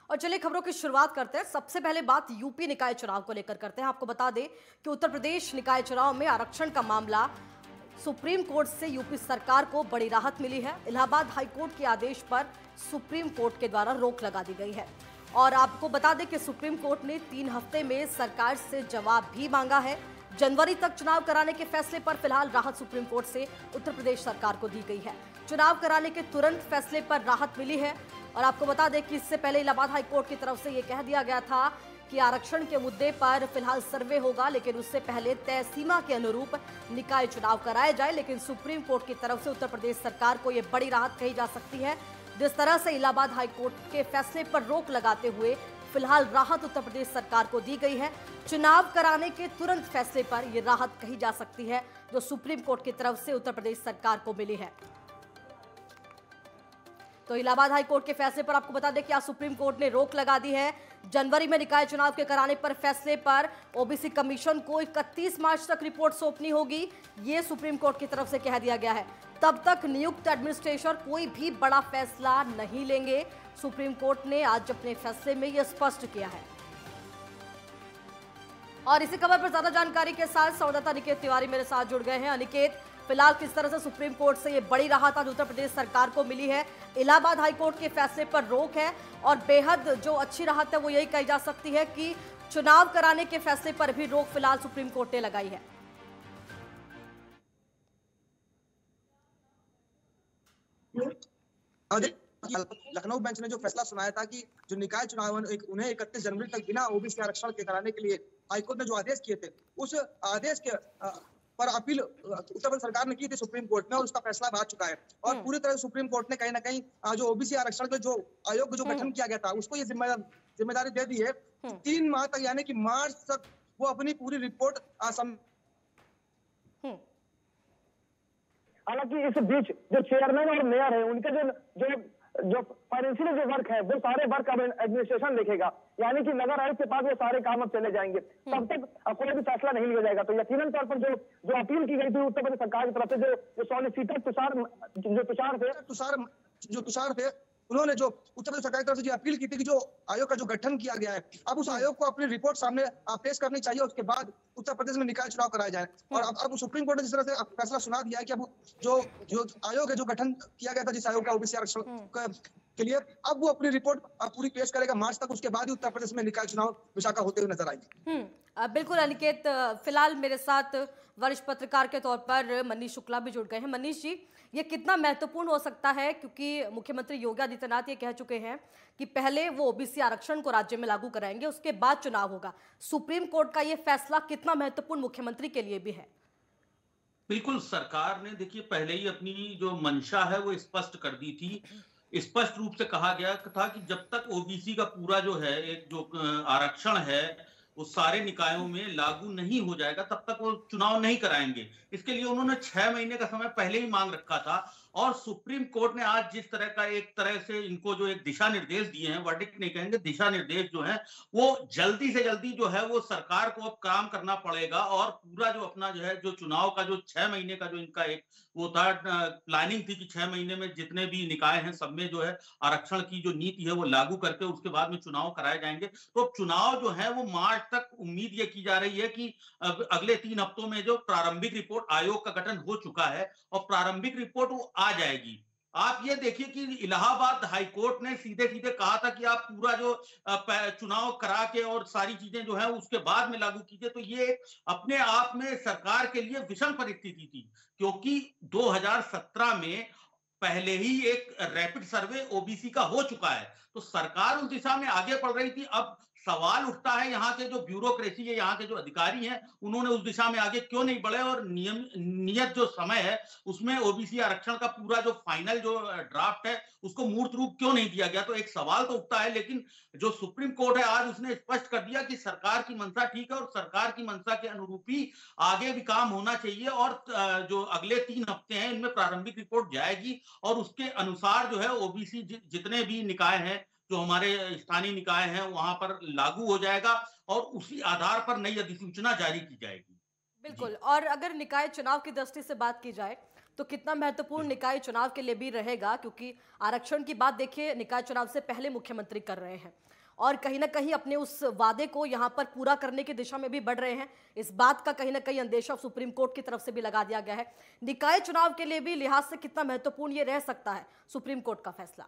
और चलिए खबरों की शुरुआत करते हैं। सबसे पहले बात यूपी निकाय चुनाव को लेकर करते हैं। आपको बता दें कि उत्तर प्रदेश निकाय चुनाव में आरक्षण का मामला सुप्रीम कोर्ट से यूपी सरकार को बड़ी राहत मिली है। इलाहाबाद हाईकोर्ट के आदेश पर सुप्रीम कोर्ट के द्वारा रोक लगा दी गई है। और आपको बता दें कि सुप्रीम कोर्ट ने 3 हफ्ते में सरकार से जवाब भी मांगा है। जनवरी तक चुनाव कराने के फैसले पर फिलहाल राहत सुप्रीम कोर्ट से उत्तर प्रदेश सरकार को दी गई है। चुनाव कराने के तुरंत फैसले पर राहत मिली है। और आपको बता दें कि इससे पहले इलाहाबाद हाईकोर्ट की तरफ से यह कह दिया गया था कि आरक्षण के मुद्दे पर फिलहाल सर्वे होगा, लेकिन उससे पहले तय सीमा के अनुरूप निकाय चुनाव कराए जाए। लेकिन सुप्रीम कोर्ट की तरफ से उत्तर प्रदेश सरकार को यह बड़ी राहत कही जा सकती है। जिस तरह से इलाहाबाद हाईकोर्ट के फैसले पर रोक लगाते हुए फिलहाल राहत उत्तर प्रदेश सरकार को दी गई है। चुनाव कराने के तुरंत फैसले पर यह राहत कही जा सकती है जो सुप्रीम कोर्ट की तरफ से उत्तर प्रदेश सरकार को मिली है। तो इलाहाबाद हाईकोर्ट के फैसले पर आपको बता दें कि आज सुप्रीम कोर्ट ने रोक लगा दी है। जनवरी में निकाय चुनाव के कराने पर फैसले पर ओबीसी कमीशन को 31 मार्च तक रिपोर्ट सौंपनी होगी, ये सुप्रीम कोर्ट की तरफ से कह दिया गया है। तब तक नियुक्त एडमिनिस्ट्रेटर कोई भी बड़ा फैसला नहीं लेंगे। सुप्रीम कोर्ट ने आज अपने फैसले में यह स्पष्ट किया है। और इसी खबर पर ज्यादा जानकारी के साथ संवाददाता अनिकेत तिवारी मेरे साथ जुड़ गए हैं। अनिकेत, फिलहाल किस तरह से सुप्रीम कोर्ट से ये बड़ी राहत आज उत्तर प्रदेश सरकार को मिली है? इलाहाबाद हाईकोर्ट के फैसले पर रोक है और बेहद जो अच्छी राहत है वो यही कही जा सकती है कि चुनाव कराने के फैसले पर भी रोक फिलहाल सुप्रीम कोर्ट ने लगाई है। लखनऊ बेंच ने जो फैसला सुनाया था कि जो निकाय चुनाव उन्हें 31 जनवरी तक बिना ओबीसी आरक्षण के कराने के लिए हाईकोर्ट ने जो आदेश किए थे, उस आदेश के पर अपील उत्तर प्रदेश सरकार ने की थी सुप्रीम कोर्ट में और उसका फैसला आ चुका है। और पूरी तरह सुप्रीम कोर्ट ने कहीं ना कहीं जो ओबीसी आरक्षण के जो आयोग जो गठन किया गया था उसको ये जिम्मेदारी दे दी है 3 माह तक, यानी कि मार्च तक वो अपनी पूरी रिपोर्ट हालांकि इस बीच जो चेयरमैन और मेयर है उनके जो फाइनेंशियल जो वर्क है वो सारे वर्क अब एडमिनिस्ट्रेशन देखेगा, यानी कि नगर आयुक्त के पास वो सारे काम अब चले जाएंगे। तब तक कोई भी फैसला नहीं लिया जाएगा। तो यकीनन तौर पर जो अपील की गई थी उत्तर प्रदेश सरकार की तरफ से जो सॉलिसिटर तुषार थे उन्होंने जो उत्तर प्रदेश सरकार की तरफ से जो अपील की थी कि जो आयोग का जो गठन किया गया है, अब उस आयोग को अपनी रिपोर्ट सामने पेश करनी चाहिए। उसके बाद उत्तर प्रदेश में निकाय चुनाव कराए जाए। और अब सुप्रीम कोर्ट ने जिस तरह से फैसला सुना दिया है कि अब जो आयोग है जो गठन किया गया था जिस आयोग का ओबीसी आरक्षण के लिए, अब वो अपनी रिपोर्ट पूरी पेश करेगा मार्च तक। उसके बाद ही उत्तर प्रदेश में निकाय चुनाव विशाखा होते हुए नजर आएंगे। बिल्कुल अनिकेत, फिलहाल मेरे साथ वरिष्ठ पत्रकार के तौर पर मनीष शुक्ला भी जुड़ गए हैं। मनीष जी, ये कितना महत्वपूर्ण हो सकता है, क्योंकि मुख्यमंत्री योगी आदित्यनाथ ये कह चुके हैं कि पहले वो ओबीसी आरक्षण को राज्य में लागू कराएंगे, उसके बाद चुनाव होगा। सुप्रीम कोर्ट का ये फैसला कितना महत्वपूर्ण मुख्यमंत्री के लिए भी है? बिल्कुल, सरकार ने देखिए पहले ही अपनी जो मंशा है वो स्पष्ट कर दी थी। स्पष्ट रूप से कहा गया था कि जब तक ओबीसी का पूरा जो है एक जो आरक्षण है वो सारे निकायों में लागू नहीं हो जाएगा तब तक वो चुनाव नहीं कराएंगे। इसके लिए उन्होंने 6 महीने का समय पहले ही मांग रखा था। और सुप्रीम कोर्ट ने आज जिस तरह का एक तरह से इनको जो एक दिशा निर्देश दिए हैं, वर्डिक्ट नहीं कहेंगे, दिशा निर्देश जो है वो जल्दी से जल्दी जो है वो सरकार को अब काम करना पड़ेगा। और पूरा जो अपना जो है जो चुनाव का जो 6 महीने का जो इनका एक वो था प्लानिंग थी कि 6 महीने में जितने भी निकाय हैं सब में जो है आरक्षण की जो नीति है वो लागू करके उसके बाद में चुनाव कराए जाएंगे। तो चुनाव जो है वो मार्च तक उम्मीद ये की जा रही है कि अगले 3 हफ्तों में जो प्रारंभिक रिपोर्ट आयोग का गठन हो चुका है और प्रारंभिक रिपोर्ट वो आ जाएगी। आप ये देखिए कि इलाहाबाद हाईकोर्ट ने सीधे सीधे कहा था कि आप पूरा जो चुनाव करा के और सारी चीजें जो है उसके बाद में लागू कीजिए। तो ये अपने आप में सरकार के लिए विषम परिस्थिति थी, क्योंकि 2017 में पहले ही एक रैपिड सर्वे ओबीसी का हो चुका है। तो सरकार उस दिशा में आगे बढ़ रही थी। अब सवाल उठता है यहाँ के जो ब्यूरोक्रेसी है, यहाँ के जो अधिकारी हैं, उन्होंने उस दिशा में आगे क्यों नहीं बढ़े और नियत जो समय है उसमें ओबीसी आरक्षण का पूरा जो फाइनल जो ड्राफ्ट है उसको मूर्त रूप क्यों नहीं दिया गया। तो एक सवाल तो उठता है। लेकिन जो सुप्रीम कोर्ट है आज उसने स्पष्ट कर दिया कि सरकार की मंशा ठीक है और सरकार की मंशा के अनुरूप ही आगे भी काम होना चाहिए। और जो अगले 3 हफ्ते हैं इनमें प्रारंभिक रिपोर्ट जाएगी और उसके अनुसार जो है ओबीसी जितने भी निकाय हैं जो हमारे स्थानीय निकाय हैं वहां पर लागू हो जाएगा और उसी आधार पर नई अधिसूचना जारी की जाएगी। बिल्कुल। और अगर निकाय चुनाव की दृष्टि से बात की जाए तो कितना महत्वपूर्ण निकाय चुनाव के लिए भी रहेगा, क्योंकि आरक्षण की बात देखिए निकाय चुनाव से पहले मुख्यमंत्री कर रहे हैं और कहीं ना कहीं अपने उस वादे को यहां पर पूरा करने की दिशा में भी बढ़ रहे हैं। इस बात का कहीं ना कहीं अंदेशा सुप्रीम कोर्ट की तरफ से भी लगा दिया गया है। निकाय चुनाव के लिए भी लिहाज से कितना महत्वपूर्ण ये रह सकता है सुप्रीम कोर्ट का फैसला?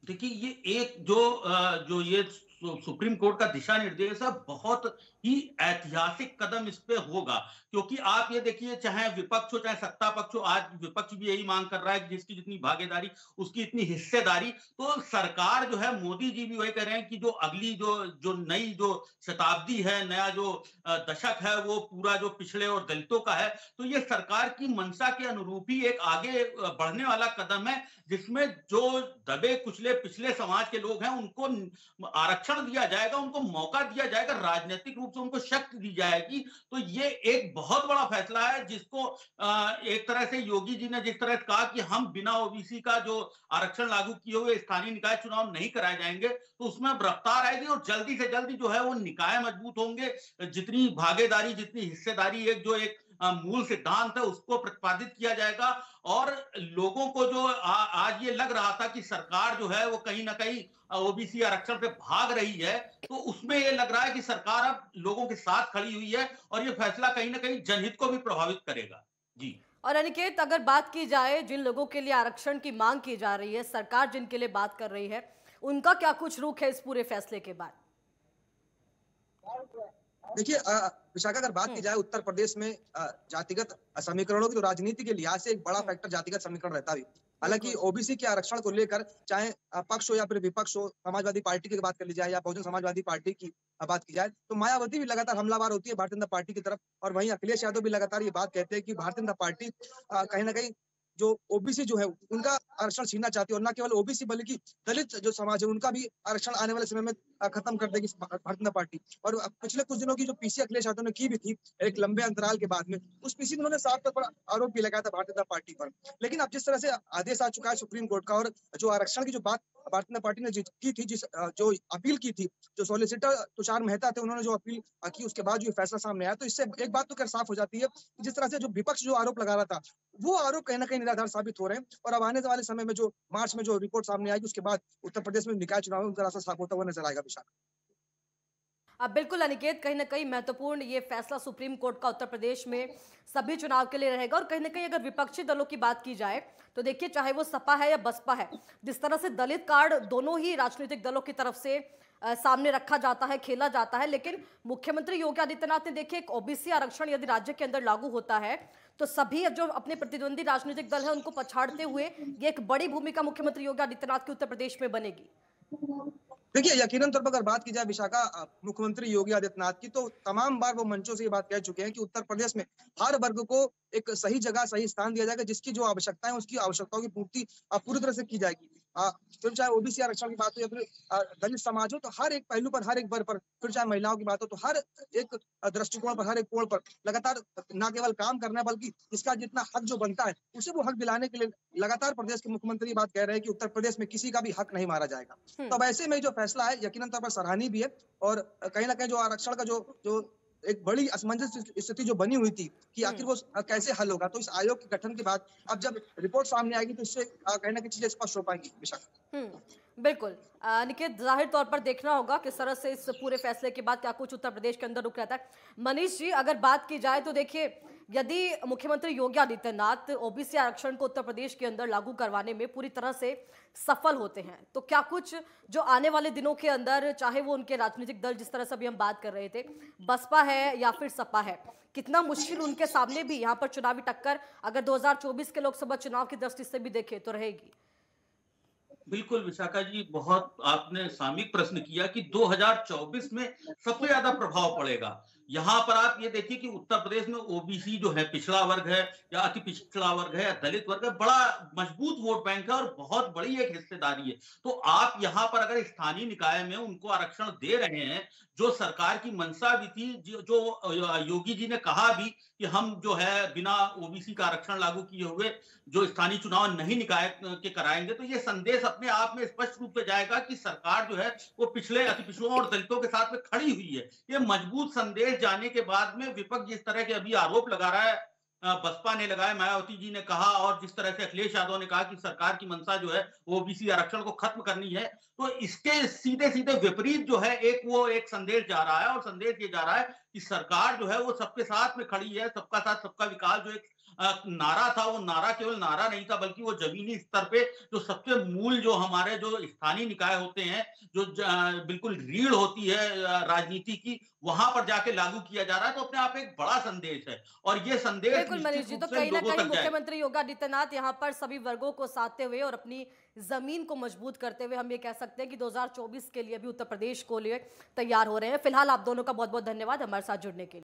देखिए, ये एक जो ये सुप्रीम कोर्ट का दिशा निर्देश है, बहुत ही ऐतिहासिक कदम इस पे होगा, क्योंकि आप ये देखिए, चाहे विपक्ष हो चाहे सत्ता पक्ष हो, आज विपक्ष भी यही मांग कर रहा है कि जिसकी जितनी भागीदारी उसकी इतनी हिस्सेदारी। तो सरकार जो है, मोदी जी भी वही कह रहे हैं कि जो अगली जो नई जो शताब्दी है, नया जो दशक है, वो पूरा जो पिछड़े और दलितों का है। तो ये सरकार की मंशा के अनुरूप ही एक आगे बढ़ने वाला कदम है, जिसमें जो दबे कुचले पिछले समाज के लोग हैं उनको आरक्षण दिया जाएगा, उनको मौका दिया जाएगा, राजनीतिक रूप से उनको शक्ति दी जाएगी। तो ये एक बहुत बड़ा फैसला है, जिसको एक तरह से योगी जी ने जिस तरह कहा कि हम बिना ओबीसी का जो आरक्षण लागू किए हुए स्थानीय निकाय चुनाव नहीं कराए जाएंगे, तो उसमें अब रफ्तार आएगी और जल्दी से जल्दी जो है वो निकाय मजबूत होंगे। जितनी भागीदारी, जितनी हिस्सेदारी, एक मूल सिद्धांत है, उसको प्रतिपादित किया जाएगा। और लोगों को जो आज ये लग रहा था कि सरकार जो है वो कहीं ना कहीं ओबीसी आरक्षण पे भाग रही है, तो उसमें ये लग रहा है कि सरकार अब लोगों के साथ खड़ी हुई है और ये फैसला कहीं ना कहीं जनहित को भी प्रभावित करेगा। जी। और अनिकेत, अगर बात की जाए जिन लोगों के लिए आरक्षण की मांग की जा रही है, सरकार जिनके लिए बात कर रही है, उनका क्या कुछ रुख है इस पूरे फैसले के बाद? देखिए विशाखा, अगर बात की जाए उत्तर प्रदेश में जातिगत समीकरणों की, तो राजनीति के लिहाज से एक बड़ा फैक्टर जातिगत समीकरण रहता भी। हालांकि ओबीसी के आरक्षण को लेकर चाहे पक्ष हो या फिर विपक्ष हो, समाजवादी पार्टी की बात कर ली जाए या बहुजन समाजवादी पार्टी की बात की जाए, तो मायावती भी लगातार हमलावर होती है भारतीय जनता पार्टी की तरफ, और वहीं अखिलेश यादव भी लगातार ये बात कहते हैं कि भारतीय जनता पार्टी कहीं ना कहीं जो ओबीसी जो है उनका आरक्षण छीनना चाहती है, और न केवल ओबीसी बल्कि दलित जो समाज है उनका भी आरक्षण आने वाले समय में खत्म कर देगी भारतीय जनता पार्टी। और पिछले कुछ दिनों की जो पीसी अखिलेश यादव ने की भी थी एक लंबे अंतराल के बाद में, उस पीसी में उन्होंने साफ तौर पर आरोप भी लगाया था भारतीय जनता पार्टी पर। लेकिन अब जिस तरह से आदेश आ चुका है सुप्रीम कोर्ट का, और जो आरक्षण की जो बात भारतीय जनता पार्टी ने की थी, जो अपील की थी, जो सॉलिसिटर तुषार मेहता थे, उन्होंने जो अपील की, उसके बाद जो फैसला सामने आया, तो इससे एक बात तो खैर साफ हो जाती है कि जिस तरह से जो विपक्ष जो आरोप लगा रहा था, वो आरोप कहीं ना कहीं निराधार साबित हो रहे हैं। और अब आने वाले समय में जो मार्च में जो रिपोर्ट सामने आएगी, उसके बाद उत्तर प्रदेश में निकाय चुनाव में उनका रास्ता साफ होता हुआ नजर आएगा। विशाखा, अब बिल्कुल अनिकेत, कहीं ना कहीं महत्वपूर्ण ये फैसला सुप्रीम कोर्ट का उत्तर प्रदेश में सभी चुनाव के लिए रहेगा। और कहीं ना कहीं अगर विपक्षी दलों की बात की जाए तो देखिए, चाहे वो सपा है या बसपा है, जिस तरह से दलित कार्ड दोनों ही राजनीतिक दलों की तरफ से सामने रखा जाता है, खेला जाता है, लेकिन मुख्यमंत्री योगी आदित्यनाथ ने देखिए एक ओबीसी आरक्षण यदि राज्य के अंदर लागू होता है तो सभी जो अपने प्रतिद्वंदी राजनीतिक दल है उनको पछाड़ते हुए ये एक बड़ी भूमिका मुख्यमंत्री योगी आदित्यनाथ की उत्तर प्रदेश में बनेगी। देखिए यकीनन तौर पर अगर बात की जाए विशाखा, मुख्यमंत्री योगी आदित्यनाथ की, तो तमाम बार वो मंचों से ये बात कह चुके हैं कि उत्तर प्रदेश में हर वर्ग को एक सही जगह सही स्थान दिया जाएगा, जिसकी जो आवश्यकता है उसकी आवश्यकताओं की पूर्ति पूरी तरह से की जाएगी। फिर चाहे ओबीसी आरक्षण की बात हो या फिर दलित समाज हो, तो हर एक पहलू पर, हर एक वर्ग पर, फिर चाहे महिलाओं की बात हो, तो हर एक दृष्टिकोण पर, हर एक कोण पर लगातार न केवल काम करना है, बल्कि इसका जितना हक जो बनता है उसे वो हक दिलाने के लिए लगातार प्रदेश के मुख्यमंत्री बात कह रहे हैं कि उत्तर प्रदेश में किसी का भी हक नहीं मारा जाएगा। तो अब ऐसे में जो फैसला है यकीनन तौर पर सराहनीय भी है, और कहीं ना कहीं जो आरक्षण का जो एक बड़ी असमंजस स्थिति जो बनी हुई थी कि आखिर वो कैसे हल होगा, तो इस आयोग के गठन के बाद अब जब रिपोर्ट सामने आएगी तो इससे कहीं ना कहीं चीजें स्पष्ट हो पाएंगी। विशाखा, बिल्कुल निकेत, जाहिर तौर पर देखना होगा किस तरह से इस पूरे फैसले के बाद क्या कुछ उत्तर प्रदेश के अंदर रुक रहता है। मनीष जी, अगर बात की जाए तो देखिए, यदि मुख्यमंत्री योगी आदित्यनाथ ओबीसी आरक्षण को उत्तर प्रदेश के अंदर लागू करवाने में पूरी तरह से सफल होते हैं, तो क्या कुछ जो आने वाले दिनों के अंदर, चाहे वो उनके राजनीतिक दल, जिस तरह से अभी हम बात कर रहे थे, बसपा है या फिर सपा है, कितना मुश्किल उनके सामने भी यहाँ पर चुनावी टक्कर अगर 2024 के लोकसभा चुनाव की दृष्टि से भी देखें तो रहेगी? बिल्कुल विशाखा जी, बहुत आपने सामयिक प्रश्न किया कि 2024 में सबसे ज्यादा प्रभाव पड़ेगा। यहाँ पर आप ये देखिए कि उत्तर प्रदेश में ओबीसी जो है, पिछड़ा वर्ग है या अति पिछड़ा वर्ग है या दलित वर्ग है, बड़ा मजबूत वोट बैंक है और बहुत बड़ी एक हिस्सेदारी है। तो आप यहाँ पर अगर स्थानीय निकाय में उनको आरक्षण दे रहे हैं, जो सरकार की मंशा भी थी, जो योगी जी ने कहा भी कि हम जो है बिना ओबीसी का आरक्षण लागू किए हुए जो स्थानीय चुनाव नहीं निकाय के कराएंगे, तो ये संदेश अपने आप में स्पष्ट रूप से जाएगा कि सरकार जो है वो पिछले, अति पिछड़ों और दलितों के साथ में खड़ी हुई है। ये मजबूत संदेश जाने के बाद में विपक्ष जिस तरह के अभी आरोप लगा रहा है बसपा ने लगाए, मायावती जी ने कहा, और जिस तरह से अखिलेश यादव ने कहा कि सरकार की मंशा जो है ओबीसी आरक्षण को खत्म करनी है, तो इसके सीधे सीधे विपरीत जो है एक संदेश जा रहा है, और संदेश ये जा रहा है कि सरकार जो है वो सबके साथ में खड़ी है। सबका साथ सबका विकास जो एक नारा था, वो नारा केवल नारा नहीं था, बल्कि वो जमीनी स्तर पे जो सबसे मूल जो हमारे जो स्थानीय निकाय होते हैं, जो बिल्कुल रीढ़ होती है राजनीति की, वहां पर जाके लागू किया जा रहा है। तो अपने आप एक बड़ा संदेश है, और ये संदेश बिल्कुल मनीष निश्चित जी, रूप तो से कहीं ना लोगों कहीं तक जाए। मुख्यमंत्री योगी आदित्यनाथ यहाँ पर सभी वर्गों को साधते हुए और अपनी जमीन को मजबूत करते हुए हम ये कह सकते हैं कि 2024 के लिए भी उत्तर प्रदेश को लिए तैयार हो रहे हैं। फिलहाल आप दोनों का बहुत बहुत धन्यवाद हमारे साथ जुड़ने के लिए।